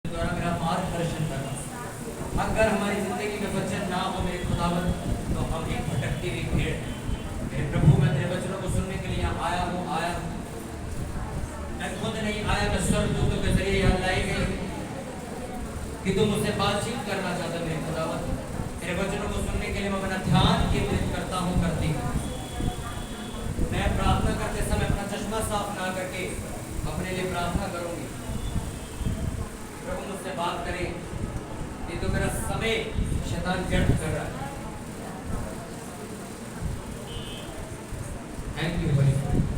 द्वारा मेरा मार्गदर्शन करना। अगर हमारी जिंदगी में वचन ना हो मेरे खुदावन, तो हम एक भटकती हुई भेड़ हैं। मेरे प्रभु, मैं तेरे वचनों को सुनने के लिए यहाँ आया हूँ। मैं खुद नहीं आया, मैं स्वर्गदूतों के जरिए यहाँ लाई गई कि तुम मुझसे बातचीत करना चाहते मेरे खुदावन। तेरे वचनों को सुनने के लिए मैं अपना ध्यान केंद्रित करता हूँ, करती हूँ। मैं प्रार्थना करते समय अपना चश्मा साफ ना करके अपने लिए प्रार्थना करूंगी। प्रभु मुझसे बात करे, ये तो मेरा समय शैतान व्यर्थ कर रहा है। थैंक यू होली स्पिरिट,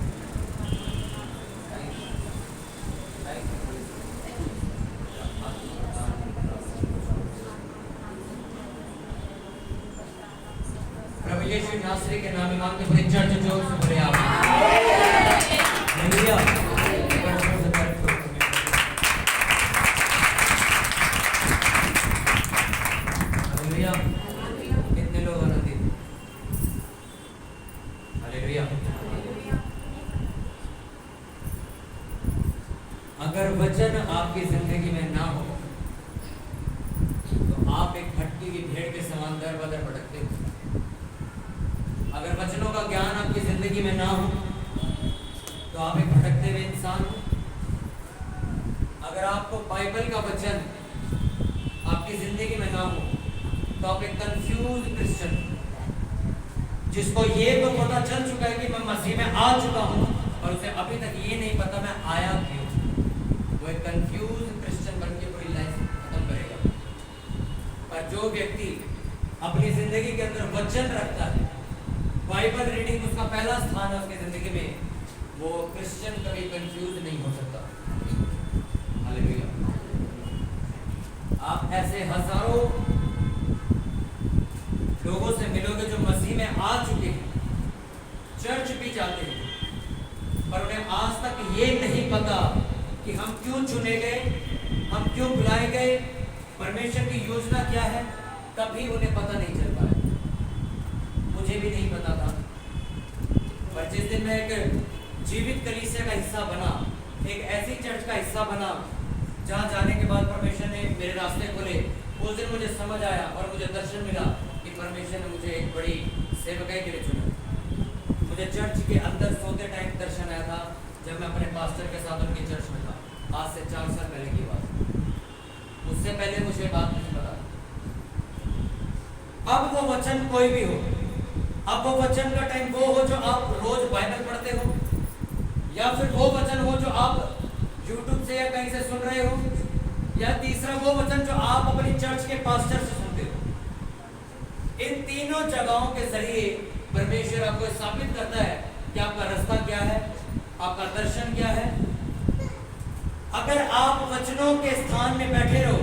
प्रभु यीशु नासरी के नाम में मांगते पूरी चर्च जोर से बोले आमीन। हालेलुया। हालेलुया। कितने लोग आनंदित? हालेलुया। अगर वचन आपकी जिंदगी में ना हो तो आप एक भटकी हुई भेड़ के समान दर बदर भटकते हो। अगर वचनों का ज्ञान आपकी जिंदगी में ना हो तो आप एक भटकते हुए इंसान हो। अगर आपको बाइबल का वचन आपकी जिंदगी में ना हो तो आप एक कंफ्यूज क्रिश्चियन, जिसको ये तो पता चल चुका है कि मैं मसीह में आ चुका हूं और उसे अभी तक ये नहीं पता मैं आया क्यों। वो एक कंफ्यूज क्रिश्चियन बन के पूरी लाइफ खत्म करेगा। पर जो व्यक्ति अपनी जिंदगी के अंदर वचन रखता है, बाइबल रीडिंग उसका पहला स्थान है उसकी जिंदगी में, वो क्रिश्चियन कभी कंफ्यूज नहीं हो सकता। हालेलुया। आप ऐसे हजारों लोगों से मिलोगे जो मसीह में आ चुके हैं, चर्च भी जाते हैं, पर उन्हें आज तक ये नहीं पता कि हम क्यों चुने गए, हम क्यों बुलाए गए, परमेश्वर की योजना क्या है, कभी उन्हें पता नहीं चल पाया। मुझे भी नहीं पता था, पर जिस दिन मैं एक जीवित कलीसिया का हिस्सा बना, एक ऐसी चर्च का हिस्सा बना जहाँ जाने के बाद परमेश्वर ने मेरे रास्ते खोले, उस दिन मुझे समझ आया और मुझे दर्शन मिला कि परमेश्वर ने मुझे एक बड़ी सेवकाई के लिए चुना। मुझे चर्च के अंदर सोते टाइम दर्शन आया था जब मैं अपने पास्टर के साथ उनकी चर्च में था, आज से 4 साल पहले की बात। उससे पहले मुझे बात नहीं पता। अब वो वचन कोई भी हो, अब वो वचन का टाइम वो हो जो आप रोज बाइबल पढ़ते हो, या फिर वो वचन हो जो आप यूट्यूब से या कहीं से सुन रहे हो, या तीसरा वो वचन जो आप अपनी चर्च के पास्टर से सुनते हो। इन तीनों जगहों के जरिए परमेश्वर आपको साबित करता है कि आपका रास्ता क्या है, आपका दर्शन क्या है। अगर आप वचनों के स्थान में बैठे रहो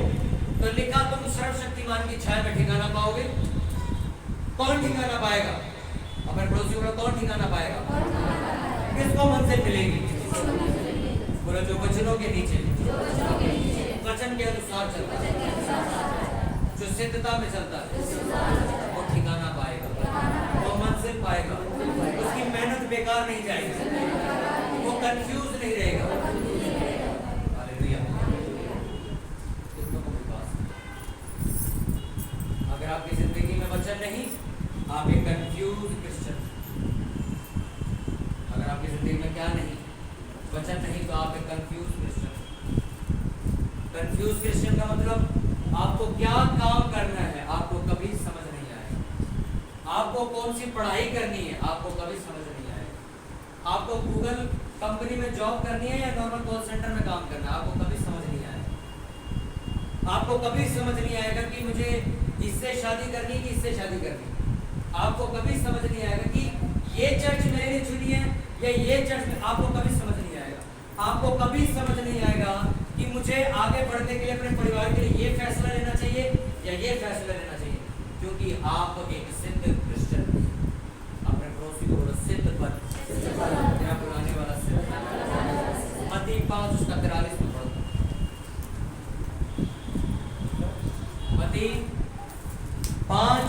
तो लिखा तुम सर्वशक्तिमान की छाया में ठिकाना पाओगे। कौन ठिकाना पाएगा? अपने पड़ोसी को कौन ठिकाना पाएगा? किसको मंजिल मिलेगी? बोलो, जो वचनों के नीचे वचन के अनुसार चलता है, जो सिद्धता में चलता है, वो ठिकाना पाएगा, वो मंजिल पाएगा, उसकी मेहनत बेकार नहीं जाएगी, वो कंफ्यूज नहीं रहेगा। हालेलुया। अगर आपकी जिंदगी में वचन नहीं, आप एक कंफ्यूज क्रिश्चियन। अगर आपकी जिंदगी में क्या नहीं, वचन नहीं, तो आप एक कंफ्यूज क्रिश्चियन। कंफ्यूज क्रिश्चियन का मतलब आपको क्या काम करना है आपको कभी समझ नहीं आएगा। आपको कौन सी पढ़ाई करनी है आपको कभी समझ नहीं आएगा। आपको गूगल कंपनी में जॉब करनी है या नॉर्मल कॉल सेंटर में काम करना है आपको कभी समझ नहीं आएगा। आपको कभी समझ नहीं आएगा कि मुझे इससे शादी करनी है कि इससे शादी करनी है। आपको कभी समझ नहीं आएगा कि ये चर्च मेरे लिए चुनी है या ये चर्च में, आपको कभी समझ नहीं आएगा। आपको कभी समझ नहीं आएगा कि मुझे आगे बढ़ने के लिए अपने परिवार के लिए ये फैसला लेना चाहिए या ये फैसला लेना चाहिए, क्योंकि आप एक सिद्ध क्रिश्चियन। अपने पड़ोसी को बोलो, सिद्ध पद, क्या बुलाने वाला सिद्ध। मत्ती 5 उसका 43 में पढ़ो। मत्ती 5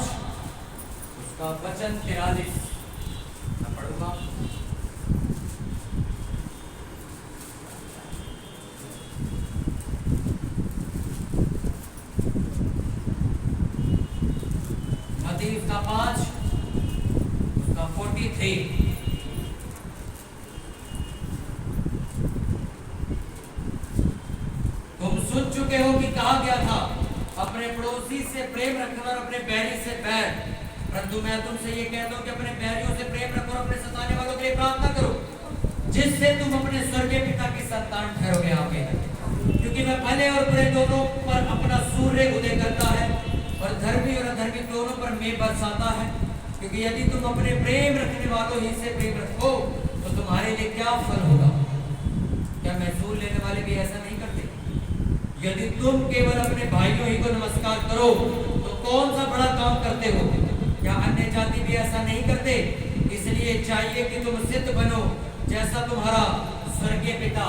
उसका वचन 43 मैं पढ़ूंगा। 3। तुम सुन चुके हो कि कहा गया था, अपने पड़ोसी से प्रेम रखना और अपने बैरी से बैर। परंतु मैं तुमसे ये कहता हूं कि अपने बैरियों से प्रेम रखो और अपने सताने वालों के लिए प्रार्थना करो, जिससे तुम अपने स्वर्गीय पिता की संतान ठहरोगे। आमीन। क्योंकि वह भले और बुरे दोनों पर अपना सूर्य उदय करता है और धर्मी और अधर्मी दोनों पर मेघ बरसाता है। क्योंकि यदि तुम अपने प्रेम रखने वालों ही से प्रेम रखो तो तुम्हारे लिए क्या फल होगा? क्या महसूल लेने वाले भी ऐसा नहीं करते? यदि तुम केवल अपने भाइयों ही को नमस्कार करो तो कौन सा बड़ा काम करते हो? क्या अन्य जाति भी ऐसा नहीं करते? इसलिए चाहिए कि तुम सिद्ध बनो जैसा तुम्हारा स्वर्गीय पिता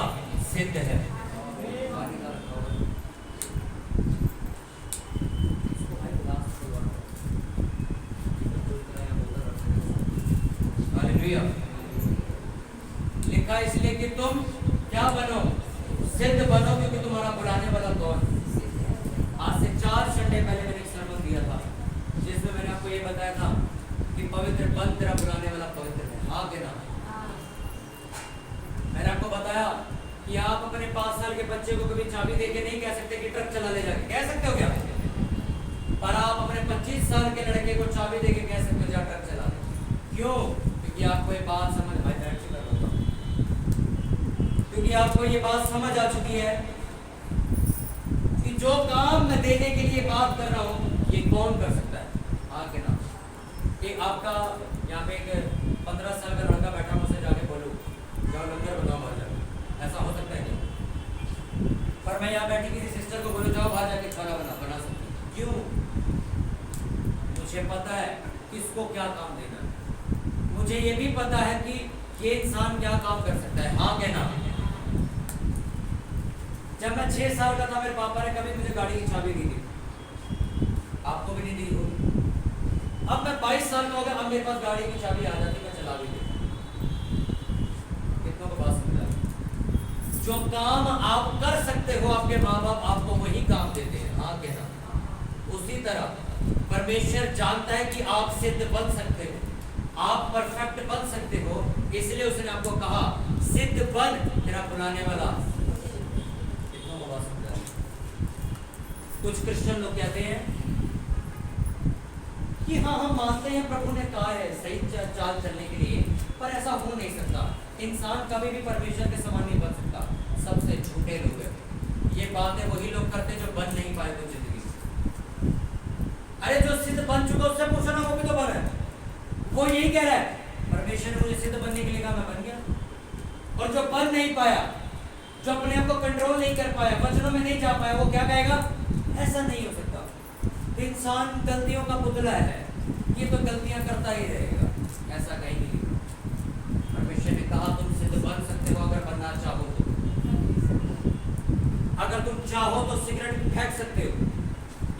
सिद्ध है। लिखा इसलिए कि तुम क्या बनो? सिद्ध बनो, क्योंकि तुम्हारा बुलाने वाला कौन? आज से 4 संडे पहले मैंने एक सर्मन दिया था जिसमें मैंने आपको ये बताया था कि पवित्र बन तेरा बुलाने वाला पवित्र है। हाँ के ना? मैंने आपको बताया कि आप अपने 5 साल के बच्चे को कभी चाबी देके नहीं कह सकते कि ट्रक चला ले जाके। कह सकते हो क्या? पर आप अपने 25 साल के लड़के को चाबी देके कह सकते हो जा ट्रक चला ले। क्यों? क्योंकि आपको ये बात समझ क्योंकि आपको ये बात समझ आ चुकी है कि जो काम मैं देने के लिए बात कर रहा हूँ ये कौन कर सकता है? आगे ना कि आपका यहाँ पे एक 15 साल का लड़का बैठा, मुझसे जाके बोलूँ जाओ लंगर बनाओ बाहर जाके, ऐसा हो सकता है क्या? पर मैं यहाँ बैठी किसी सिस्टर को बोलूँ जाओ बाहर जाके खाना बना सकती। क्यों? मुझे पता है किसको क्या काम देना है। मुझे ये भी पता है कि ये इंसान क्या काम कर सकता है। हाँ क्या ना? जब मैं 6 साल का था मेरे पापा ने कभी मुझे गाड़ी की चाबी दी थी, आपको भी नहीं दी होगी। अब मैं 22 साल का हो गया, अब मेरे पास गाड़ी की चाबी आ जाती, मैं चला भी लेता। कितनों को बात समझ आई? जो काम आप कर सकते हो आपके माँ बाप आपको वही काम देते हैं। हाँ क्या ना? उसी तरह परमेश्वर जानता है कि आप सिद्ध बन सकते हो, आप परफेक्ट बन सकते हो, इसलिए उसने आपको कहा सिद्ध बन तेरा बुलाने वाला। कुछ क्रिश्चियन लोग कहते हैं कि हाँ हम मानते हैं प्रभु ने कहा है सही चाल चलने के लिए, पर ऐसा हो नहीं सकता। इंसान कभी भी परमेश्वर के समान नहीं बन सकता। सबसे झूठे लोग हैं। ये बातें वही लोग करते जो बन नहीं पाए तो जिंदगी। अरे जो सिद्ध बन चुका उससे पूछो ना, वो भी तो बन है। वो यही कह रहा है परमेश्वर ने मुझे सिद्ध बनने के लिए कहा, मैं बन गया। और जो बन नहीं पाया, जो अपने आप को कंट्रोल नहीं कर पाया, वचनों में नहीं जा पाया, वो क्या कहेगा? ऐसा नहीं हो सकता। इंसान गलतियों का पुतला है, ये तो गलतियां करता ही रहेगा। ऐसा कहीं नहीं। परमेश्वर ने कहा तुम सिद्ध बन सकते हो अगर बनना चाहो तो। अगर तुम चाहो तो सिगरेट फेंक सकते हो,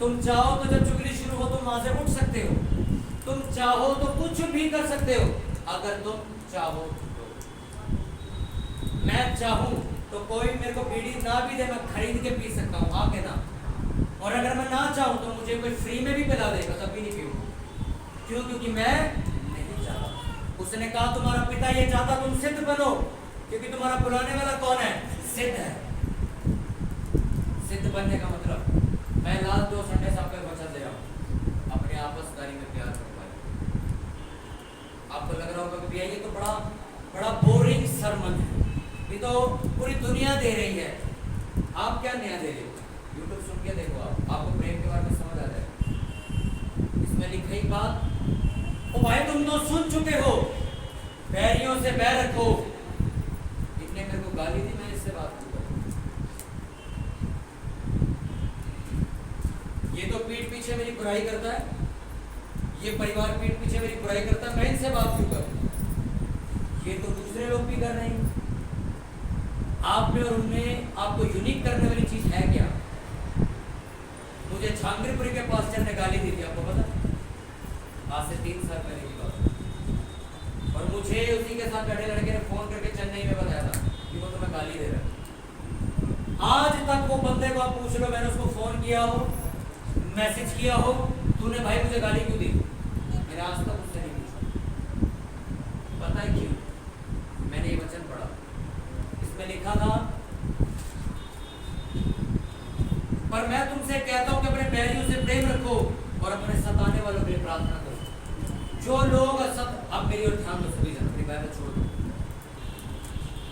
तुम चाहो तो जब चुगली शुरू हो तुम वहां से उठ सकते हो, तुम चाहो तो कुछ भी कर सकते हो अगर तुम चाहो तो। मैं चाहूं तो कोई मेरे को बीड़ी ना भी दे, मैं खरीद के पी सकता हूँ। आगे ना? और अगर मैं ना चाहूं तो मुझे कोई फ्री में भी पिला देगा तब भी नहीं पीऊंगा। क्यों? क्योंकि मैं नहीं चाहता। उसने कहा तुम्हारा पिता ये चाहता तुम सिद्ध बनो, क्योंकि तुम्हारा बुलाने वाला कौन है? सिद्ध है। सिद्ध बनने का मतलब मैं लास्ट 2 संडे से आपको वचन दे रहा हूँ, अपने आपसदारी में प्यार करो। आपको लग रहा होगा कि भैया ये तो बड़ा बोरिंग सरमन है, ये तो पूरी दुनिया दे रही है, आप क्या नया दे रहे हो? यूट्यूब सुन के देखो, आपको प्रेम के बारे में समझ आ जाएगा। इसमें लिखी बात, ओ भाई तुम तो सुन चुके हो, बैरियों से बैर रखो। इतने मेरे को गाली दी, मैं इससे बात क्यों करूं? ये तो पीठ पीछे मेरी बुराई करता है, ये परिवार पीठ पीछे मेरी बुराई करता है, मैं इनसे बात क्यों करूं? ये तो दूसरे लोग भी कर रहे हैं। आप में और उनमें आपको यूनिक करने वाली चीज है क्या? मुझे झांगरीपुरी के पास्टर ने गाली दी थी, आपको पता? आज से 3 साल पहले की बात। और मुझे उसी के साथ बैठे लड़के ने फोन करके चेन्नई में बताया था कि वो तुम्हें गाली दे रहा है। आज तक वो बंदे को आप पूछ लो, मैंने उसको फोन किया हो, मैसेज किया हो, तूने भाई मुझे गाली क्यों दी? मैंने आज तक उससे नहीं पूछा। पता है क्यों? मैंने ये वचन पढ़ा, इसमें लिखा था, पर मैं तुमसे कहता हूं कि अपने बैरियों से प्रेम रखो और अपने सताने वालों के लिए प्रार्थना करो। जो लोग अब मेरी ओर ध्यान दो सभी जन, अपनी बाइबल छोड़ दो,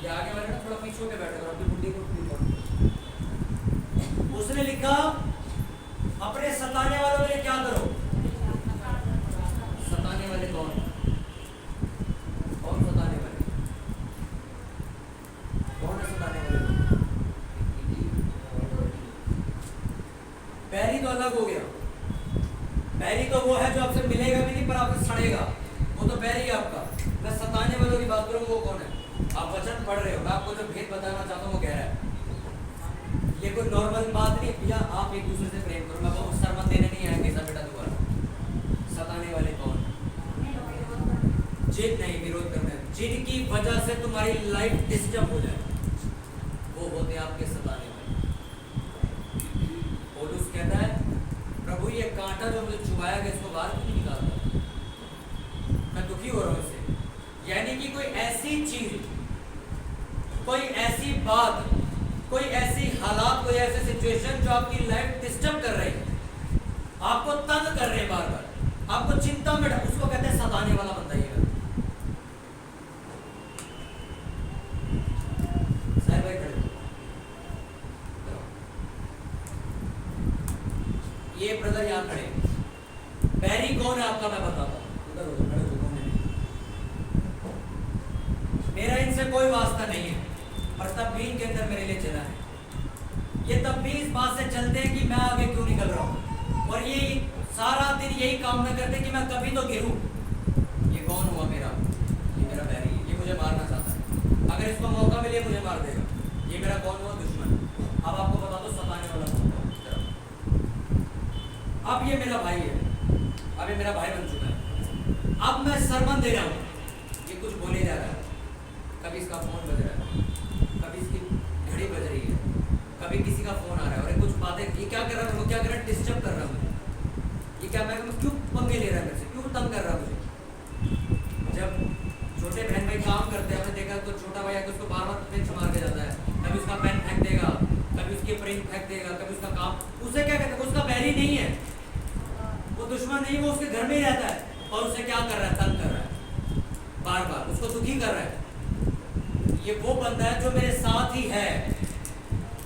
ये आगे वाले ना थोड़ा पीछे होकर बैठे करो, अपनी बुद्धि को उसने लिखा अपने सताने वालों के लिए क्या करो। सताने वाले कौन? कौन सताने वाले? कौन है सताने वाले? बैरी तो अलग हो गया। बैरी तो वो है जो आपसे मिलेगा भी नहीं पर आपसे सड़ेगा, वो तो बैरी है आपका। मैं सताने वालों की बात करूँ, वो कौन है? आप वचन पढ़ रहे हो, मैं आपको जो भेद बताना चाहता हूँ वो गहरा है। ये कोई नॉर्मल बात नहीं भैया, आप एक दूसरे से प्रेम करो। मैं बहुत सरमन देने नहीं आया कैसा बेटा दोबारा। सताने वाले कौन? जिद नहीं, विरोध करने, जिनकी वजह से तुम्हारी लाइफ डिस्टर्ब हो जाए, वो होते आपके सताने वाले। पौलुस कहता है प्रभु ये कांटा जो मुझे चुभाया गया इसको बाहर क्यों नहीं निकालता? मैं दुखी हो रहा हूं इससे। यानी कि कोई ऐसी चीज, कोई ऐसी बात, कोई ऐसी हालात, कोई ऐसे सिचुएशन जो आपकी लाइफ डिस्टर्ब कर रहे हैं, आपको तंग कर रहे हैं, बार बार आपको चिंता में, उसको कहते हैं सताने वाला बंदा। ये भाई खड़े, ये ब्रदर यहाँ खड़े, बैरी कौन है आपका मैं बताता हूँ। उधर हो खड़े हो, कौन है? मेरा इनसे कोई वास्ता नहीं है, पर तब भी इनके अंदर मेरे लिए चला है। ये तब भी इस बात से चलते हैं कि मैं आगे क्यों निकल रहा हूँ, और ये सारा दिन यही कामना करते कि मैं कभी तो गिरूं। ये कौन हुआ मेरा? ये मेरा बैरी है, ये मुझे मारना चाहता है। अगर इसको मौका मिले मुझे मार देगा। ये मेरा कौन हुआ? दुश्मन। अब आपको बता दो सताने वाला कौन हुआ? अब ये मेरा भाई है, अब ये मेरा भाई बन चुका है। अब मैं सरमन दे रहा हूँ, ये कुछ बोले जा रहा है, कभी इसका फोन बज रहा है, कभी इसकी घड़ी बज रही है, कभी किसी का फोन आ रहा है, और कुछ बातें, ये क्या कर रहा है, वो क्या कर रहा है, डिस्टर्ब कर रहा है मुझे। ये क्या, मैं क्यों पंगे ले रहा है मेरे से, क्यों तंग कर रहा है मुझे? जब छोटे बहन भाई काम करते हैं, हमने देखा तो छोटा भाई आके उसको बार बार पेन मार के जाता है, कभी उसका पेन फेंक देगा, कभी उसकी प्रिंट फेंक देगा, कभी उसका काम, उसे क्या कहते हैं, उसका बैरी नहीं है, वो दुश्मन नहीं, वो उसके घर में ही रहता है, और उसे क्या कर रहा है, तंग कर रहा है, बार बार उसको दुखी कर रहा है। ये वो बंदा है जो मेरे साथ ही है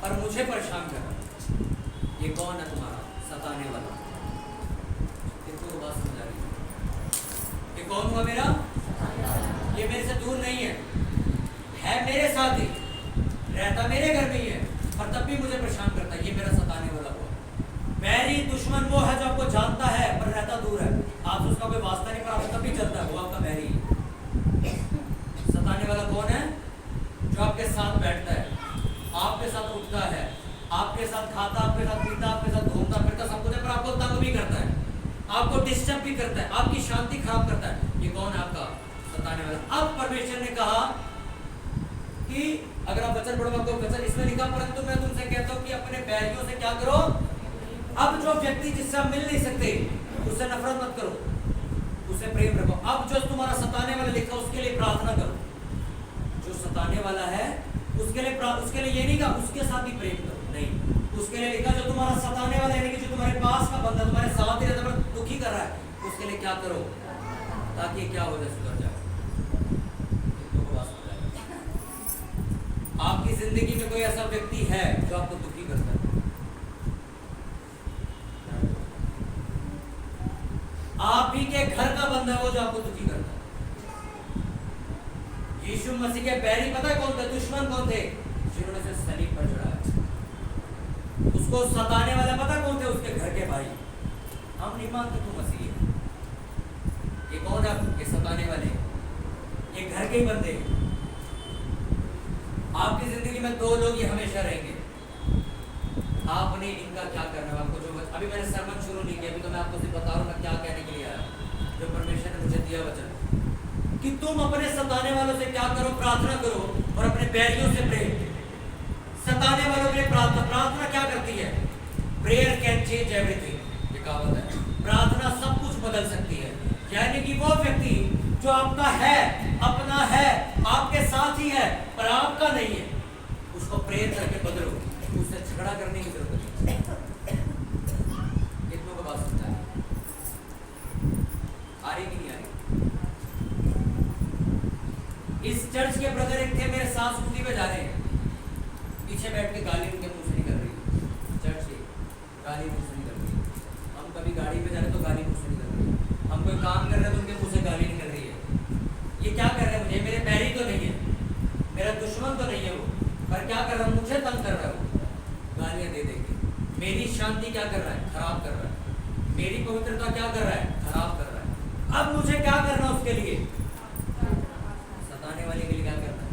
और मुझे परेशान कर रहा है। ये कौन है तुम्हारा? सताने वाला। किनको तो बात समझ आ रही है? ये कौन हुआ मेरा? ये मेरे से दूर नहीं है मेरे साथ ही, रहता मेरे घर में ही है, और तब भी मुझे परेशान करता है। ये मेरा सताने वाला हुआ। बैरी दुश्मन वो है जो आपको जानता है पर रहता दूर है, आप उसका कोई वास्ता नहीं, पर आपको तब भी चलता है, वो आपका बैरी है। सताने वाला कौन है? जो आपके साथ बैठता है, आपके साथ उठता है, आपके साथ खाता, आपके साथ पीता, आपके साथ घूमता फिरता, सब कुछ है, पर आपको तंग भी करता है, आपको डिस्टर्ब भी करता है, आपकी शांति खराब करता है। ये कौन है? आपका सताने वाला। अब परमेश्वर ने कहा कि अगर आप वचन पढ़ो, आपको वचन इसमें लिखा, परंतु मैं तुमसे कहता हूं कि अपने बैरियों से क्या करो। अब जो व्यक्ति जिससे आप मिल नहीं सकते उससे नफरत मत करो, उससे प्रेम रखो। अब जो तुम्हारा सताने वाला लिखा उसके लिए प्रार्थना करो। जो सताने वाला है उसके लिए ये नहीं कहा उसके साथ भी प्रेम करो, नहीं, उसके लिए लिखा जो तुम्हारा सताने वाला, यानी कि जो तुम्हारे पास का बंदा तुम्हारे साथ ही रहता है, दुखी कर रहा है, उसके लिए क्या करो ताकि क्या हो जाए, सुधर जाए। आपकी जिंदगी में कोई ऐसा व्यक्ति है जो आपको दुखी करता है? आप ही के घर का बंदा है वो जो आपको दुखी करता है। यीशु मसीह के बैरी पता है कौन थे? दुश्मन कौन थे? जिन्होंने उसे सलीब पर चढ़ाया। उसको सताने वाला पता कौन थे? उसके घर के भाई। हम नहीं मानते तू मसीह है। ये कौन है? ये सताने वाले, ये घर के ही बंदे। आपकी जिंदगी में दो लोग ये हमेशा रहेंगे। आपने इनका क्या करना है? आपको जो अभी मैंने सरमन शुरू नहीं किया, अभी तो मैं आपको सिर्फ बता रहा हूँ मैं क्या कहने के लिए आया, जो परमेश्वर ने मुझे दिया वचन कि तुम अपने सताने वालों से क्या करो? प्रार्थना करो और अपने बैरियों से प्रेम। सताने वालों के लिए प्रार्थना, प्रार्थना क्या करती है? प्रेयर कैन चेंज एवरीथिंग, ये कहावत है। प्रार्थना सब कुछ बदल सकती है। यानी कि वो व्यक्ति जो आपका है अपना प्रेयर करके बदलो, उससे झगड़ा करने की जरूरत नहीं। कितनों को बात समझा आ रही कि नहीं आ रही? इस चर्च के ब्रदर एक थे, मेरे साथ स्कूटी पे जा रहे हैं, पीछे बैठ के गाली उनके मुंह से नहीं कर रही, चर्च की गाली मुंह से नहीं कर रही। हम कभी गाड़ी पे जा रहे तो गाली मुंह से नहीं कर रही, हम कोई काम कर रहे हैं तो उनके मुंह से गाली नहीं कर रही है। ये क्या कर रहे हैं? मुझे मेरे बैरी तो नहीं है, मेरा दुश्मन तो नहीं है वो, पर क्या कर रहा है? मुझे तंग कर रहा है वो, गालियां दे देके। मेरी शांति क्या कर रहा है? खराब कर रहा है। मेरी पवित्रता क्या कर रहा है? खराब कर रहा है। अब मुझे क्या करना उसके लिए? सताने वाले के लिए क्या करना है?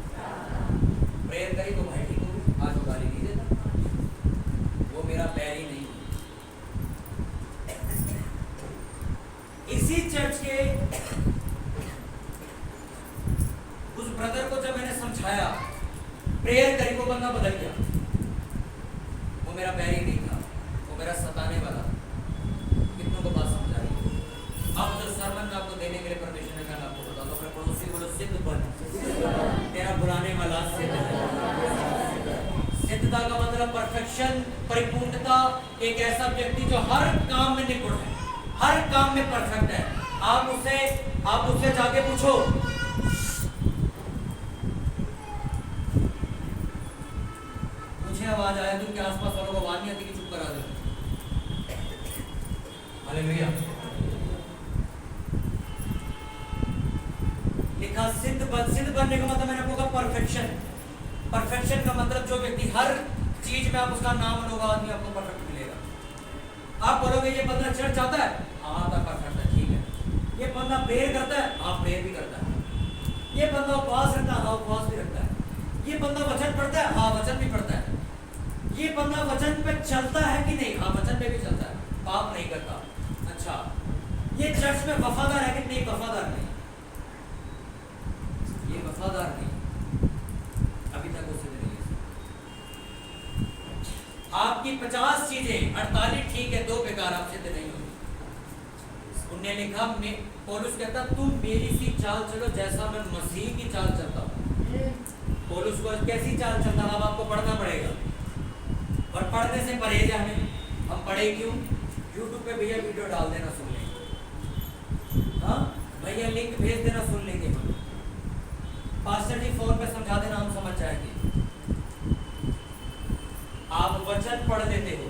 प्रेयर करी तो भाई ठीक होगी, आज वो गाली नहीं देता, वो मेरा बैरी नहीं है। इसी चर्च के उस ब्रदर को जब मैंने समझाया, प्रेयर करी, वो बंदा बदल गया। वो मेरा बैरी नहीं था, वो मेरा सताने वाला। कितनों को बात समझ आई? अब जो सरमन आपको देने के लिए परमिशन है, मैं आपको बता दो, अपने पड़ोसी को सिद्ध बन, तेरा बुलाने वाला सिद्ध है। सिद्धता का मतलब परफेक्शन, परिपूर्णता। एक ऐसा व्यक्ति जो हर काम में निपुण है, हर काम में परफेक्ट है। आप उससे जाके पूछो, मुझे आवाज आया तुम के आसपास वालों को आवाज नहीं आती कि चुप करा दो। हालेलुया। लिखा सिद्ध बनने का मतलब मैंने आपको कहा परफेक्शन। परफेक्शन का मतलब जो व्यक्ति हर चीज में आप उसका नाम लोगा, आदमी आपको परफेक्ट मिलेगा। आप बोलोगे ये बंदा चर्च आता है, हाँ आता परफेक्ट है, ठीक है। ये बंदा प्रेयर करता है, हाँ प्रेयर भी करता है। ये बंदा उपवास रखता है, हाँ उपवास भी रखता है। ये बंदा वचन पढ़ता है, हाँ वचन भी पढ़ता है। ये बंदा वचन पे चलता है कि नहीं? हाँ वचन पे भी चलता है, पाप नहीं करता। अच्छा, ये चर्च में वफादार है कि नहीं? वफादार नहीं, ये वफादार नहीं, अभी तक उसे नहीं है। आपकी 50 चीजें, 48 ठीक है, 2 बेकार, आप सिद्ध नहीं होगी। उन्होंने लिखा, पौलुस कहता तुम मेरी सी चाल चलो जैसा मैं मसीह की चाल चलता हूं। पौलुस को कैसी चाल चलता था? अब आपको पढ़ना पड़ेगा, और पढ़ने से परहेज है हमें। हम पढ़े क्यों? यूट्यूब पे भैया वीडियो डाल देना, सुन लेंगे। हाँ भैया लिंक भेज देना, सुन लेंगे। पास्टर जी फोन पे समझा देना, हम समझ जाएंगे। आप वचन पढ़ लेते हो,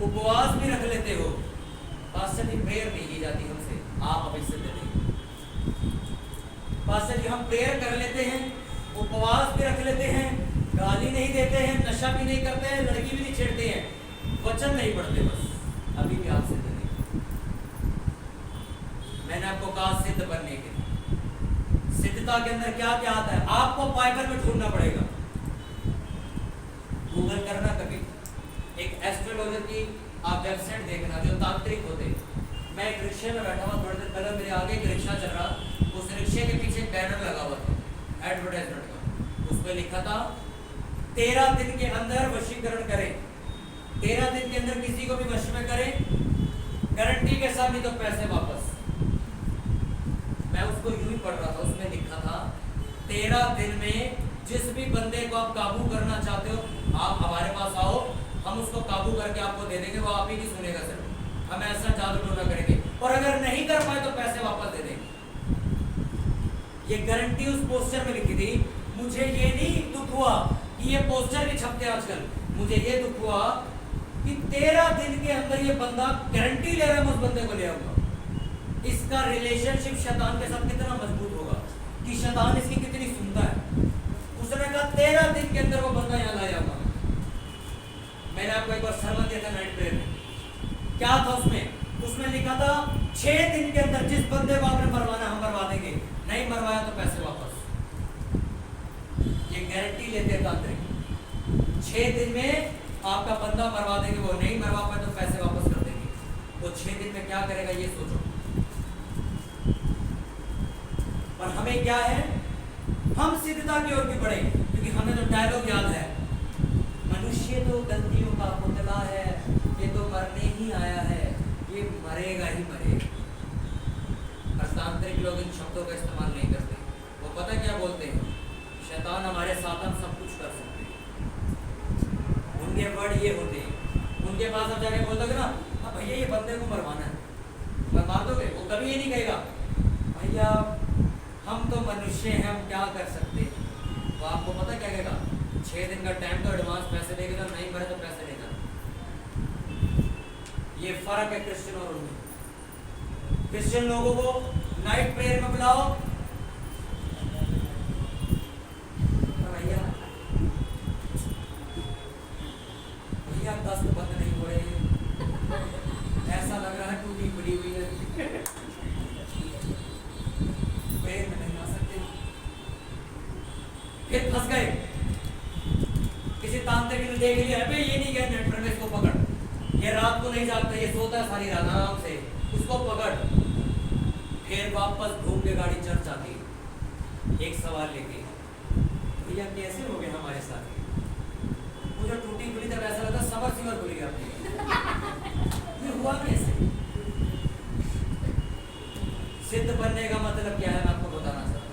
उपवास भी रख लेते हो, पास्टर जी प्रेयर नहीं की जाती हमसे, आप अभी से दे देंगे। पास्टर जी हम प्रेयर कर लेते हैं, उपवास भी रख लेते हैं, गाली नहीं देते हैं, नशा भी नहीं करते हैं, लड़की भी नहीं छेड़ते हैं, वचन नहीं पढ़ते, बस अभी भी आप सिद्ध नहीं। मैंने आपको कहा सिद्ध बनने के लिए सिद्धता के अंदर क्या क्या आता है, आपको बाइबल में ढूंढना पड़ेगा, गूगल करना। कभी एक एस्ट्रोलॉजर की आप वेबसाइट देखना, जो तांत्रिक होते। मैं एक रिक्शे में बैठा हुआ, थोड़ी देर पहले मेरे आगे एक रिक्शा चल रहा, उस रिक्शे के पीछे बैनर लगा हुआ था एडवर्टाइजमेंट का, उस पर लिखा था 13 दिन के अंदर वशीकरण करें, 13 दिन के अंदर किसी को भी वश में करें, गारंटी के साथ, नहीं तो पैसे वापस। मैं उसको यूं ही पढ़ रहा था, उसमें लिखा था 13 दिन में जिस भी बंदे को आप काबू करना चाहते हो, आप हमारे पास आओ, हम उसको काबू करके आपको दे देंगे, वो आप ही की सुनेगा सिर्फ, हम ऐसा जादू टोना करेंगे, और अगर नहीं कर पाए तो पैसे वापस दे देंगे। ये गारंटी उस पोस्टर में लिखी थी। मुझे ये नहीं दुख हुआ कि ये पोस्टर भी छपते आजकल, मुझे ये दुख हुआ कि 13 दिन के अंदर ये बंदा गारंटी ले रहा है, मैं उस बंदे को ले आऊंगा। इसका रिलेशनशिप शैतान के साथ कितना मजबूत होगा कि शैतान इसकी कितनी सुनता है। उसने कहा 13 दिन के अंदर वो बंदा यहाँ लाया होगा। मैंने आपको एक बार सरमन दिया था नाइट प्रेयर में, क्या था उसमें लिखा था 6 दिन के अंदर जिस बंदे को आपने मरवाना हम मरवा देंगे, नहीं मरवाया तो पैसे वापस। ये गारंटी लेते हैं तांत्रिक, 6 दिन में आपका बंदा मरवा देंगे, वो नहीं मरवा पाए तो पैसे वापस कर देंगे। वो 6 दिन में क्या करेगा ये सोचो। और हमें क्या है, हम सिद्धता की ओर भी बढ़े, क्योंकि हमें तो डायलॉग याद है, मनुष्य तो गलतियों का पुतला है, ये तो मरने ही आया है, ये मरेगा ही मरेगा। तांत्रिक लोग इन शब्दों का इस्तेमाल नहीं करते। वो पता क्या बोलते हैं, शैतान हमारे साथ हम सब कुछ कर सकते हैं, वर्ड ये होते हैं। उनके पास आप जाके बोल दोगे ना, हाँ भैया ये बंदे को मरवाना है, मैं मार दोगे? वो कभी ये नहीं कहेगा भैया हम तो मनुष्य हैं, हम क्या कर सकते हैं। वो आपको पता क्या कहेगा, 6 दिन का टाइम तो एडवांस पैसे देगा, तो नहीं मरे तो पैसे देगा। ये फर्क है क्रिश्चियन और उनमें। क्रिश्चियन लोगों को नाइट प्रेयर में बुलाओ, भैया भैया दस्त बंद नहीं हो रहे, ऐसा लग रहा है टूटी खुली हुई है, प्रेयर में नहीं आ सकते। फिर फंस गए, किसी तांत्रिक ने देख लिया, अबे ये नहीं गया नेट में, इसको पकड़, ये रात को नहीं जागता, ये सोता है सारी रात आराम से, उसको पकड़। फिर वापस घूम के गाड़ी चर्च आती, एक सवाल लेके, भैया कैसे हो गए हमारे साथ? मुझे टूटी खुली तब ऐसा लगता समर सीवर खुल गया अपनी। ये हुआ कैसे? सिद्ध बनने का मतलब क्या है मैं आपको बताना चाहता हूं।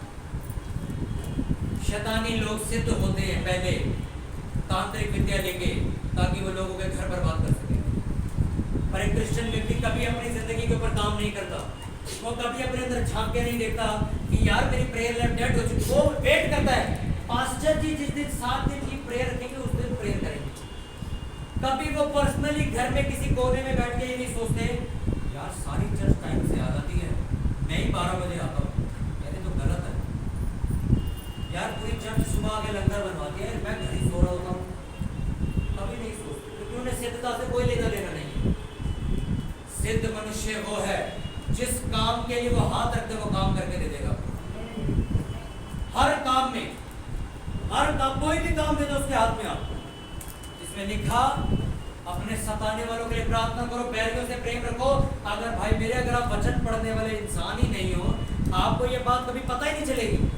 शैतानी लोग सिद्ध होते हैं पहले तांत्रिक विद्या लेके, ताकि वो लोगों के घर बर्बाद कर सके। पर एक क्रिश्चियन व्यक्ति कभी अपनी जिंदगी के ऊपर काम नहीं करता, वो कभी अपने अंदर झांक के नहीं देखता कि यार मेरी प्रेयर लाइफ डेड हो चुकी। वो वेट करता है पास्टर जी जिस दिन 7 दिन की प्रेयर रखेंगे उस दिन प्रेयर करेंगे। कभी वो पर्सनली घर में किसी कोने में बैठ के ये नहीं सोचते यार सारी चर्च टाइम से आ जाती है, मैं ही 12 बजे आता हूँ, यार तो गलत है। यार पूरी चर्च सुबह आके लंगर बनवाती है, मैं घर ही सो रहा होता हूँ। कभी नहीं सोचते, क्योंकि उन्हें सिद्धता से कोई लेना देना नहीं। सिद्ध मनुष्य वो है जिस काम के लिए वो हाथ रखते वो काम करके दे देगा। हर काम में, हर काम, कोई भी काम दे दो उसके हाथ में आप, इसमें लिखा अपने सताने वालों के लिए प्रार्थना करो, बैरियों से प्रेम रखो। अगर भाई मेरे, अगर आप वचन पढ़ने वाले इंसान ही नहीं हो, आपको ये बात कभी पता ही नहीं चलेगी।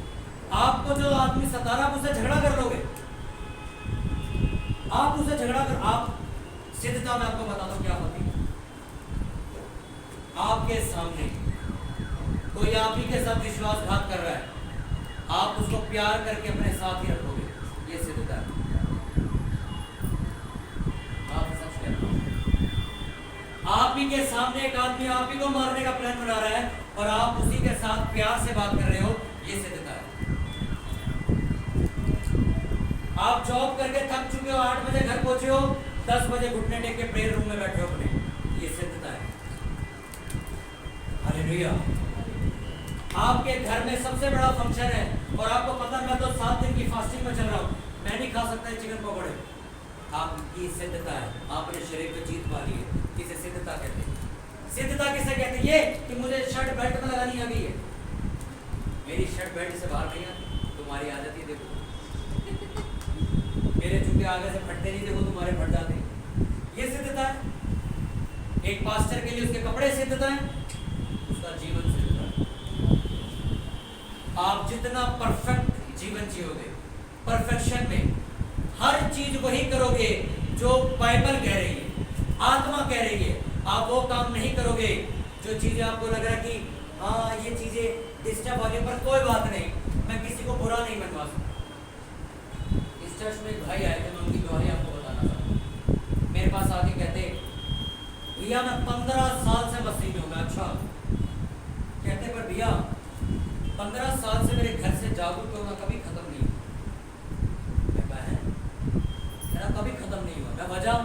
आपको जो आदमी सता रहा, आप उससे झगड़ा कर लोगे, आप उससे झगड़ा कर। आप सिद्धता में आपको बता दो क्या होती है। आपके सामने कोई आप ही के साथ विश्वासघात कर रहा है, आप उसको प्यार करके अपने साथ ही रखोगे, ये सिद्धता है। आप सच कहते हो, आप ही के सामने एक आदमी आप ही को मारने का प्लान बना रहा है और आप उसी के साथ प्यार से बात कर रहे हो, ये सिद्धता है। आप जॉब करके थक चुके हो, 8 बजे घर पहुंचे हो, 10 बजे घुटने टेक के प्रेयर रूम में बैठे हो अपने, ये सिद्धता है। हालेलुया। आपके घर में सबसे बड़ा फंक्शन है और आपको पता मैं तो 7 दिन की फास्टिंग में चल रहा हूँ, मैं नहीं खा सकता चिकन पकौड़े, आपकी सिद्धता है, आपने शरीर पे जीत पा ली है, इसे सिद्धता कहते हैं। सिद्धता किसे कहते हैं? ये कि मुझे शर्ट बेल्ट में लगानी आ गई है, मेरी शर्ट बेल्ट से बाहर नहीं आती, तुम्हारी आदत ही देखो, मेरे जूते आगे से फटते नहीं, देखो तुम्हारे फट जाते हैं, ये सिद्धता है। एक पास्टर के लिए उसके कपड़े सिद्धता है, उसका जीवन सिद्धता है। आप जितना परफेक्ट जीवन जियोगे, परफेक्शन में हर चीज वही करोगे जो बाइबल कह रही है, आत्मा कह रही है। आप वो काम नहीं करोगे जो चीजें आपको लग रहा है कि हाँ ये चीजें डिस्टर्ब वाली, पर कोई बात नहीं, मैं किसी को बुरा नहीं मनवा सकता। इस चर्च में एक भाई आए थे, मैं उनकी कहानी आपको बताना चाहता हूँ। मेरे पास आके कहते भैया मैं 15 साल से मसीह में हूँ। मैं अच्छा, कहते पर भैया 15 साल से मेरे घर से जागरूक होना कभी खत्म नहीं हुआ। मेरा कभी खत्म नहीं हुआ। मैं वजह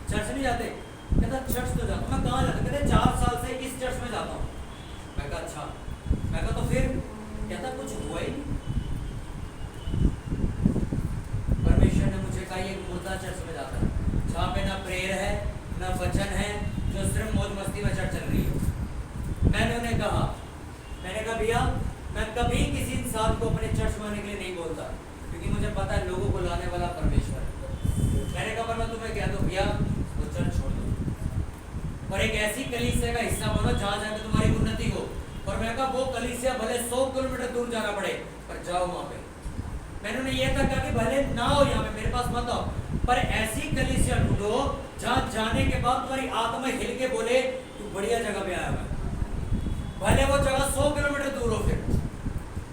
चर्च नहीं जाते, कहता चर्च तो जाता। मैं कहाँ जाता? कहते 4 साल से इस चर्च में जाता हूँ। मैं कहा अच्छा, मैं कहा तो फिर? कहता कुछ हुआ ही नहीं। परमेश्वर ने मुझे कहा ये मुर्दा चर्च में जाता है, जहाँ पे ना प्रेयर है ना वचन है, जो सिर्फ मौज मस्ती में चर्च चल रही है। मैंने उन्हें कहा, मैंने कहा भैया मैं कभी किसी इंसान को अपने चर्च में आने के लिए नहीं बोलता, क्योंकि मुझे पता है लोगों को लाने वाला परमेश्वर है। मैंने कहा पर मैं तुम्हें कह दूं भैया वो चर्च छोड़ दो और एक ऐसी कलीसिया का हिस्सा बनो जहाँ जाकर तुम्हारी उन्नति हो। और मैं कहा वो कलीसिया भले 100 किलोमीटर दूर जाना पड़े पर जाओ वहाँ पे। मैंने उन्हें यह तक कहा कि भले ना हो यहाँ पे, मेरे पास मत आओ, पर ऐसी कलीसिया ढूंढो जहाँ जाने के बाद तुम्हारी आत्मा हिल के बोले तू बढ़िया जगह पे आया हुआ। भले वो जगह 100 किलोमीटर दूर हो, फिर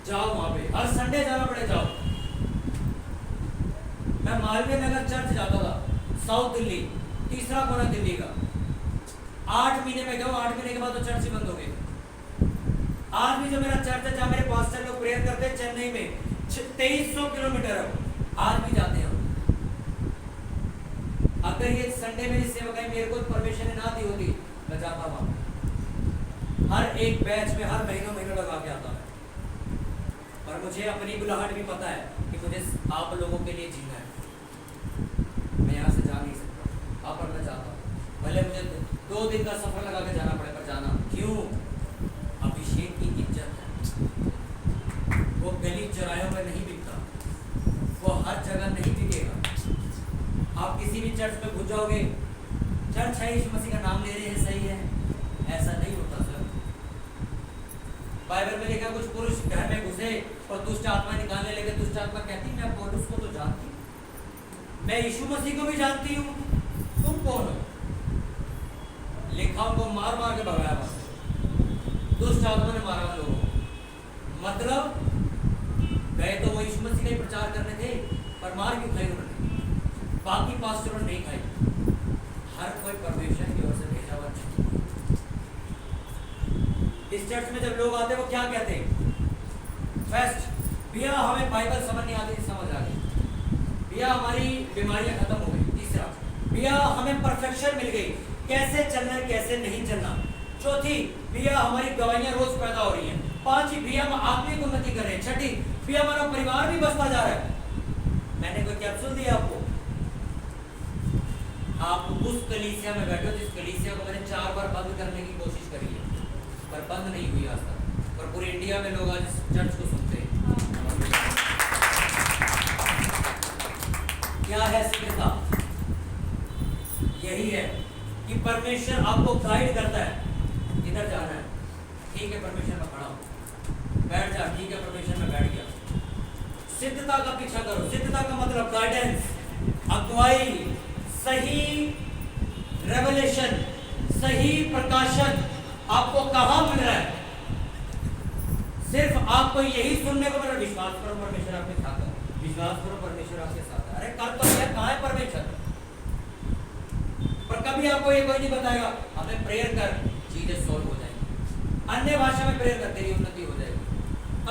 जाओ वहां पे, हर संडे जाना पड़े जाओ। मैं मालवीय नगर चर्च जाता था, साउथ दिल्ली, तीसरा कोना दिल्ली का। 8 महीने में गया, 8 महीने के बाद तो चर्च ही बंद हो गए। आज भी जो मेरा चर्च है जहाँ मेरे पास्टर लोग प्रेयर करते हैं चेन्नई में, 2300 किलोमीटर है, आज भी जाते हैं। अगर ये संडे मेरी सेवकाई मेरे को परमिशन ना दी होती, मैं जाता वहां। हर एक बैच में हर महीनों लगा के आता है। और मुझे अपनी बुलाहट भी पता है कि मुझे आप लोगों के लिए जीना है। मैं यहाँ से जा नहीं सकता, आप और मैं जाता हूँ, भले मुझे 2 दिन का सफर लगा के जाना पड़े, पर जाना क्यों? अभिषेक की इज्जत है। वो गली चौराहों में नहीं बिकता, वो हर जगह नहीं बिकेगा। आप किसी भी चर्च में घुस जाओगे, चर्च है यीशु मसीह का नाम ले रहे हैं, सही है, ऐसा नहीं होता सर। बाइबल में लिखा कुछ पुरुष घर में घुसे और दुष्ट आत्मा निकालने लगे। दुष्ट आत्मा कहती मैं पौलुस को तो जानती हूँ, मैं यीशु मसीह को भी जानती हूँ, तुम कौन हो? लिखा उनको मार मार के भगाया वहां से, दुष्ट आत्मा ने मारा लोगों को। मतलब गए तो वो यीशु मसीह का ही प्रचार करने थे, पर मार क्यों खाई उन्होंने? बाकी पास्टरों ने नहीं खाई। हर कोई परमेश्वर की ओर से भेजा हुआ नहीं। इस चर्च में जब लोग आते वो क्या कहते हैं? फर्स्ट, भैया हमें बाइबल समझ नहीं आती, समझ आ गई। भैया हमारी बीमारियां खत्म हो गई। तीसरा, भैया हमें परफेक्शन मिल गई, कैसे चलना है कैसे नहीं चलना। चौथी, भैया हमारी गवाहियां रोज पैदा हो रही हैं। पांचवी, भैया हम आत्मिक उन्नति कर रहे हैं। छठी, भैया हमारा परिवार भी बचता जा रहा है। मैंने कोई कैप्सूल दिया आपको? आप उस कलीसिया में बैठे हो जिस कलीसिया को मैंने 4 बार बंद करने की कोशिश करी है, पर बंद नहीं हुई आज तक। और पूरे इंडिया में लोग आज इस चर्च को सुनते हैं। क्या है सिद्धता? यही है कि परमेश्वर आपको गाइड करता है, इधर जाना है, ठीक है परमेश्वर में खड़ा हूं, बैठ जा, ठीक है परमेश्वर में बैठ गया। सिद्धता का पीछा करो। सिद्धता का मतलब गाइडेंस, अगुवाई, सही रेवलेशन, सही प्रकाशन आपको कहां मिल रहा है? सिर्फ आपको यही सुनने को मिल रहा है, विश्वास करो परमेश्वर आपके साथ है, विश्वास करो परमेश्वर आपके साथ है। अरे कर तो क्या, कहां है परमेश्वर? पर कभी आपको ये कोई नहीं बताएगा हमें प्रेयर कर, चीजें सॉल्व हो जाएंगी। अन्य भाषा में प्रेयर कर, तेरी उन्नति हो जाएगी।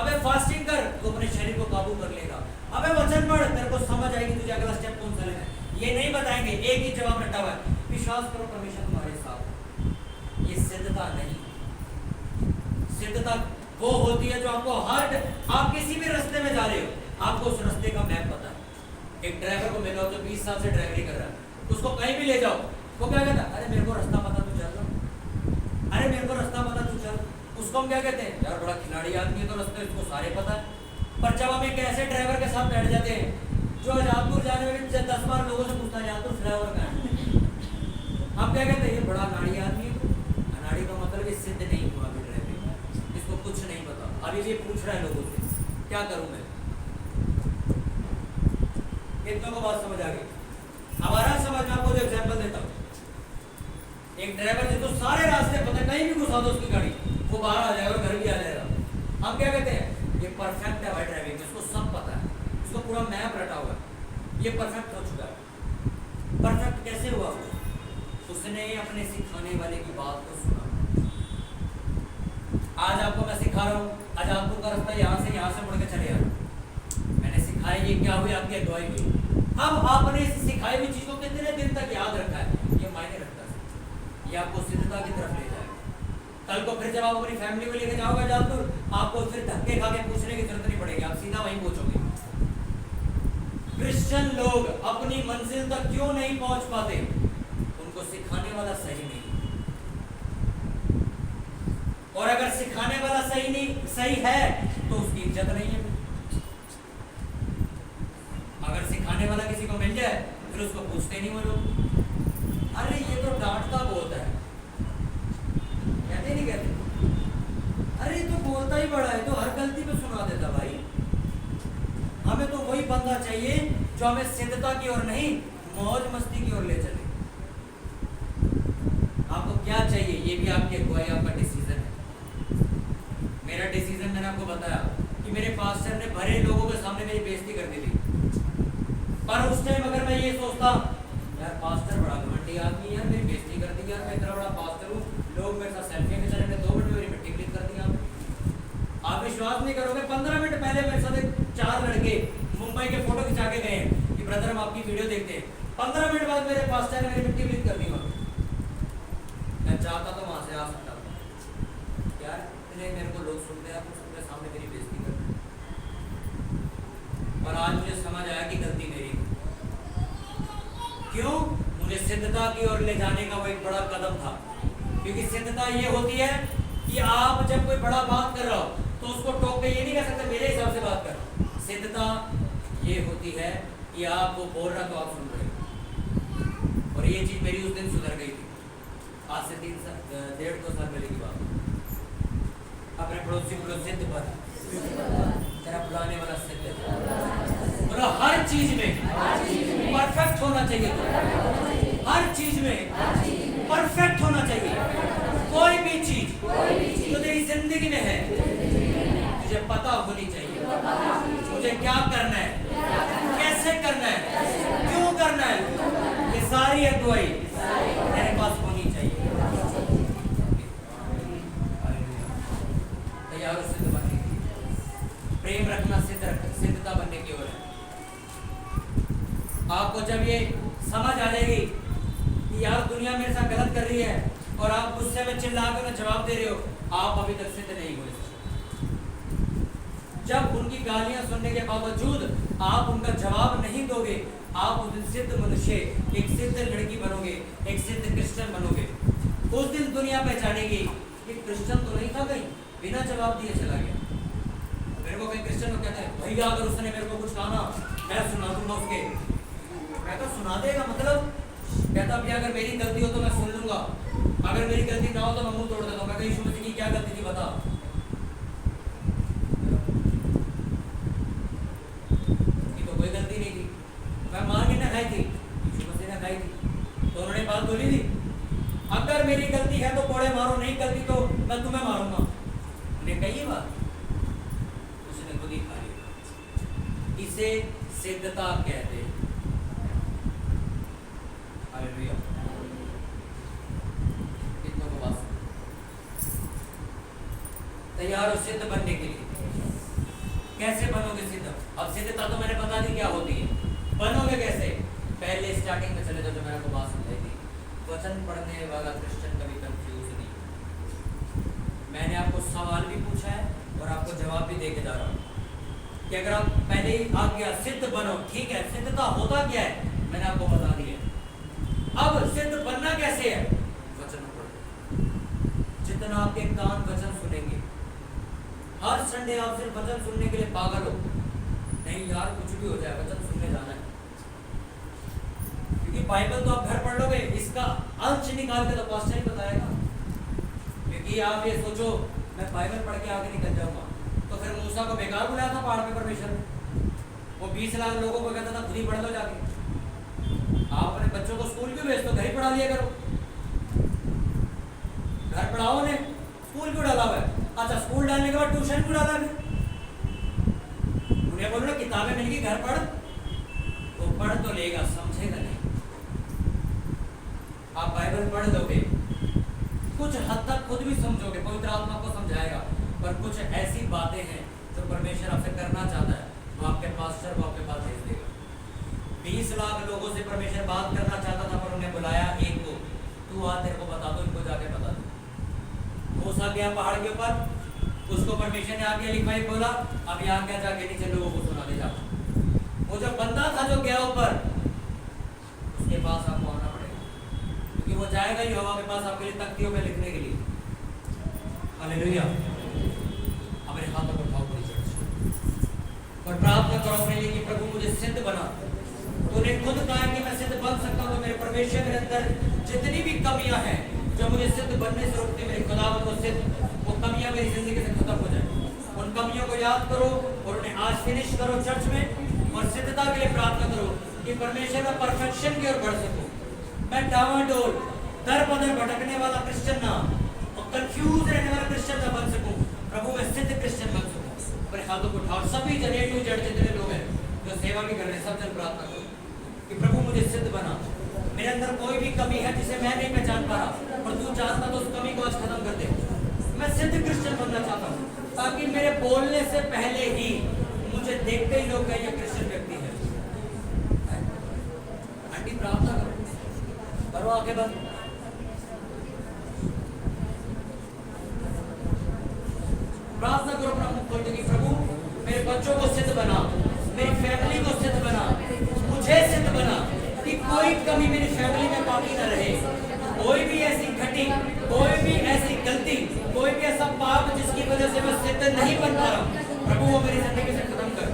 अबे फास्टिंग कर, तो अपने शरीर को काबू कर लेगा। अबे वचन पढ़, तेरे को समझ आएगी तुझे अगला स्टेप कौन सा लेना है। ये नहीं बताएंगे, एक ही जवाब रटा हुआ है, विश्वास करो परमेश्वर तुम्हारे साथ है। ये सिद्धता नहीं। सिद्धता वो होती है जो आपको आप किसी भी रास्ते में जा रहे हो, आपको उस रास्ते का मैप पता है। एक ड्राइवर को मिलो जो 20 साल से ड्राइवरी कर रहा है, उसको कहीं भी ले जाओ, वो क्या कहता है? अरे मेरे को रास्ता पता, तू चल रहा, अरे मेरे को रास्ता पता, तू चल। उसको हम क्या कहते हैं? यार बड़ा खिलाड़ी आदमी है, तो रास्ते उसको सारे पता है। पर जब हम एक ऐसे ड्राइवर के साथ बैठ जाते हैं जो आजादपुर जाने में 10 बार लोगों से पूछता है आजादपुर फ्लाईओवर का है, हम क्या कहते हैं? ये बड़ा अनाड़ी आदमी है। अनाड़ी का मतलब ये सिद्ध नहीं हुआ अभी ड्राइविंग, इसको कुछ नहीं पता। अभी ये पूछ रहा है लोगों से, क्या करूं मैं? कितनों को बात समझ आ गई? हमारा समझ, मैं आपको एग्जाम्पल देता हूँ। एक ड्राइवर जिसको सारे रास्ते पता, कहीं भी घुसा दो उसकी गाड़ी, वो बाहर आ जाएगा, घर भी आ जाएगा। हम क्या कहते हैं? ये परफेक्ट है भाई ड्राइविंग, इसको सब पता है, इसको पूरा मैप रटा हुआ है, ये परफेक्ट हो चुका है। परफेक्ट कैसे हुआ? उसने अपने सिखाने वाले की बात को सुना। आज आपको मैं सिखा रहा हूँ, आजादपुर का रास्ता यहाँ से मुड़ के चले जाना। मैंने सिखाया, ये क्या हुई? आपकी अगुवाई हुई। अब आपने इस सिखाई हुई चीज को कितने दिन तक याद रखा है, ये मायने रखता है। ये आपको सिद्धता की तरफ ले जाएगा। कल को फिर जब आप अपनी फैमिली को लेकर जाओगे आजादपुर, आपको फिर धक्के खा के पूछने की जरूरत नहीं पड़ेगी, आप सीधा वहीं पहुंचोगे। क्रिश्चियन लोग अपनी मंजिल तक क्यों नहीं पहुंच पाते? उनको सिखाने वाला सही नहीं। और अगर सिखाने वाला सही है तो उसकी इज्जत नहीं है। अगर सिखाने वाला किसी को मिल जाए फिर उसको पूछते नहीं वो लोग, अरे ये तो डांटता बहुत है, कहते नहीं कहते? अरे ये तो बोलता ही बड़ा है, तो हर गलती पे सुना देता। भाई हमें तो वही बंदा चाहिए जो हमें सिद्धता की ओर नहीं, मौज मस्ती की ओर ले चले। आपको क्या चाहिए? ये भी आपकी अगुवाई, आपका डिसीजन है। मेरा डिसीजन मैंने आपको बताया कि मेरे पास्टर ने भरे लोगों के सामने मेरी बेइज्जती कर दी थी, पर उस टाइम अगर मैं ये सोचता यार घमंडी आदमी यार, मेरी बेइज्जती कर दी यार, मैं इतना बड़ा पास्टर हूँ, लोग मेरे साथ सेल्फी खिंचा रहे, 2 मिनट में मेरी मिट्टी क्लीन कर दी आपने। आप विश्वास नहीं करोगे, 15 मिनट पहले मेरे साथ 4 लड़के मुंबई के फोटो खिंचा के गए हैं कि ब्रदर हम आपकी वीडियो देखते हैं। 15 मिनट बाद मेरे पास्टर ने मेरी मिट्टी क्लीन कर दी वहाँ। मैं चाहता तो वहाँ से आ सकता था यार, इतने मेरे को लोग सुनते हैं, आपको सबके सामने मेरी बेइज्जती करते हैं। और आज मुझे समझ आया कि गलती मेरी, क्यों? मुझे सिद्धता की ओर ले जाने का वो एक बड़ा कदम था। क्योंकि सिद्धता ये होती है कि आप जब कोई बड़ा बात कर रहा हो तो उसको टोक के ये नहीं कह सकते मेरे हिसाब से बात कर। सिद्धता ये होती है कि आप वो बोल रहा तो आप सुन रहे हो। और ये चीज मेरी उस दिन सुधर गई थी, आज से 1.5-2 साल पहले की बात। अपने पड़ोसी को सिद्ध पर तेरा बुलाने वाला सिद्ध है। और हर चीज में परफेक्ट होना चाहिए, हर चीज में परफेक्ट होना चाहिए। कोई भी चीज जो तेरी जिंदगी में है मुझे पता होनी चाहिए, मुझे क्या करना है, कैसे करना है, क्यों करना है, ये सारी अगुवाई मेरे पास होनी चाहिए। तैयार हो सिद्ध बनने की, प्रेम रखना सिद्धता बनने की ओर है। आपको जब ये समझ आ जाएगी कि यार दुनिया मेरे साथ गलत कर रही है और आप गुस्से में चिल्ला कर उन्हें जवाब दे रहे हो, आप अभी तक सिद्ध नहीं हुए। जब उनकी गालियां सुनने के बावजूद आप उनका जवाब नहीं दोगे, आप उस दिन सिद्ध मनुष्य, एक सिद्ध लड़की बनोगे, एक सिद्ध क्रिश्चियन बनोगे। उस दिन दुनिया पहचानेगी कि क्रिश्चियन तो नहीं था, कहीं बिना जवाब दिए चला गया। मेरे को कई क्रिश्चियन कहते हैं भैया अगर उसने मेरे को कुछ कहा ना मैं सुना दूंगा उसके। मैं तो सुना देगा मतलब, कहता भैया अगर मेरी गलती हो तो मैं सुन लूंगा, अगर मेरी गलती ना हो तो मैं मुंह तोड़ देता हूँ। मैं यीशु मसीह की क्या गलती थी बता, ये तो कोई गलती नहीं थी, मैं मार के ना खाई थी, यीशु मसीह ने खाई थी, तो उन्होंने बात बोली थी अगर मेरी गलती है तो कोड़े मारो, नहीं गलती तो मैं तुम्हें मारूंगा। उन्हें कही बात, उसने खुद ही खा लिया। इसे सिद्धता कहते हैं। हालेलुया। कितनों को बात तैयार हो सिद्ध बनने के लिए? कैसे बनोगे सिद्ध? अब सिद्धता तो मैंने बता दी क्या होती है, बनोगे कैसे? पहले स्टार्टिंग में चले जाओ, जो मैंने आपको बात समझाई थी, वचन पढ़ने वाला क्रिश्चियन कभी कंफ्यूज नहीं। मैंने आपको सवाल भी पूछा है और आपको जवाब भी देके जा रहा हूँ कि अगर आप पहले ही आ गया सिद्ध बनो, ठीक है, सिद्धता होता क्या है मैंने आपको बता दिया। अब सिद्ध बनना कैसे है? वचन पढ़ो। जितना आपके कान वचन सुनेंगे, हर संडे आप सिर्फ वचन सुनने के लिए पागल हो, नहीं यार कुछ भी हो जाए वचन सुनने जाना है। क्योंकि बाइबल तो आप घर पढ़ लोगे, इसका अंश निकाल के तो पास्टर ही बताएगा। क्योंकि आप ये सोचो मैं बाइबल पढ़ के आगे निकल जाऊंगा, तो फिर मूसा को बेकार बुलाया था पहाड़ पे परमेश्वर ने? वो 20 लाख लोगों को कहता था खुद ही पढ़ लो जाके। आप अपने बच्चों को स्कूल क्यों भेजते हो, घर ही पढ़ा लिया करो। घर पढ़ाओ ने, स्कूल क्यों डाला हुआ है? अच्छा स्कूल डालने के बाद ट्यूशन क्यों डाला है? उन्हें बोलो ना किताबें मिल गई घर पढ़, तो पढ़ तो लेगा, समझेगा नहीं। आप बाइबल पढ़ लोगे, कुछ हद तक खुद भी समझोगे, पवित्र आत्मा को समझाएगा, पर कुछ ऐसी बातें हैं जो परमेश्वर आपसे करना चाहता है, वो आपके पास्टर को आपके पास भेज देगा। 20 लाख लोगों से परमेश्वर बात करना चाहता था, पर उन्हें बुलाया एक को, तू आ तेरे को बता दो, इनको जाके बता दो। मूसा गया पहाड़ के ऊपर, उसको परमेश्वर ने आगे लिखवाई बोला अब यहाँ क्या जाके नीचे लोगों को सुना दे जाओ। वो जो बंदा था जो गया ऊपर, उसके पास आपको आना पड़ेगा, क्योंकि वो जाएगा ही हवा के पास आपके लिए तख्तियों पे लिखने के लिए। हालेलुया। अपने हाथों को उठाओ पूरी चर्च और प्रार्थना करो अपने लिए कि प्रभु मुझे सिद्ध बना। तूने खुद कहा कि मैं सिद्ध बन सकता हूँ, तो मेरे परमेश्वर के अंदर जितनी भी कमियां हैं जो मुझे सिद्ध बनने से रोकती, मेरे खुदावंद को सिद्ध, वो कमियां मेरी जिंदगी से खत्म हो जाए। उन कमियों को याद करो और उन्हें आज फिनिश करो चर्च में, और सिद्धता के लिए प्रार्थना करो कि परमेश्वर में परफेक्शन की ओर बढ़ सकूं। मैं डावाडोल दर बदर भटकने वाला क्रिश्चियन ना, और कंफ्यूज रहने वाला क्रिश्चियन ना बन सकूं। प्रभु मैं सिद्ध क्रिश्चियन बन सकूं। अपने हाथों को उठाओ, सभी जन A to Z जितने लोग हैं जो सेवा भी कर रहे हैं, सब जन प्रार्थना करो कि प्रभु मुझे सिद्ध बना, मेरे अंदर कोई भी कमी है जिसे मैं नहीं पहचान पा रहा, और तू जानता तो उस कमी को आज खत्म कर दे। मैं सिद्ध क्रिश्चियन बनना चाहता हूँ, ताकि मेरे बोलने से पहले ही मुझे देखते ही लोग कहें ये क्रिश्चियन व्यक्ति है। आंटी प्रार्थना करो आगे बंद। प्रार्थना करो प्रभु बोलते कि प्रभु मेरे बच्चों को सिद्ध बना, मेरी फैमिली को सिद्ध बना, मुझे सिद्ध बना, कि कोई कमी मेरी फैमिली में बाकी न रहे। कोई भी ऐसी घटी, कोई भी ऐसी गलती, कोई भी ऐसा पाप जिसकी वजह से मैं सिद्ध नहीं बन पा रहा हूँ, प्रभु वो मेरी जिंदगी से खत्म कर।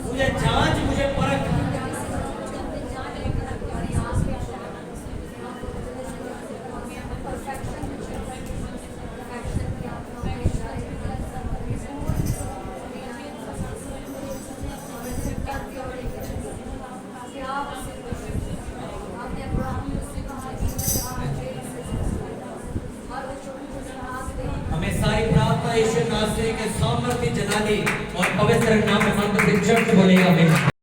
मुझे जांच, मुझे परख। हमें सारी प्रार्थना यीशु नासरी के सामर्थ्य जलाली और पवित्र नाम में मंत्र से चर्च बोलेगा।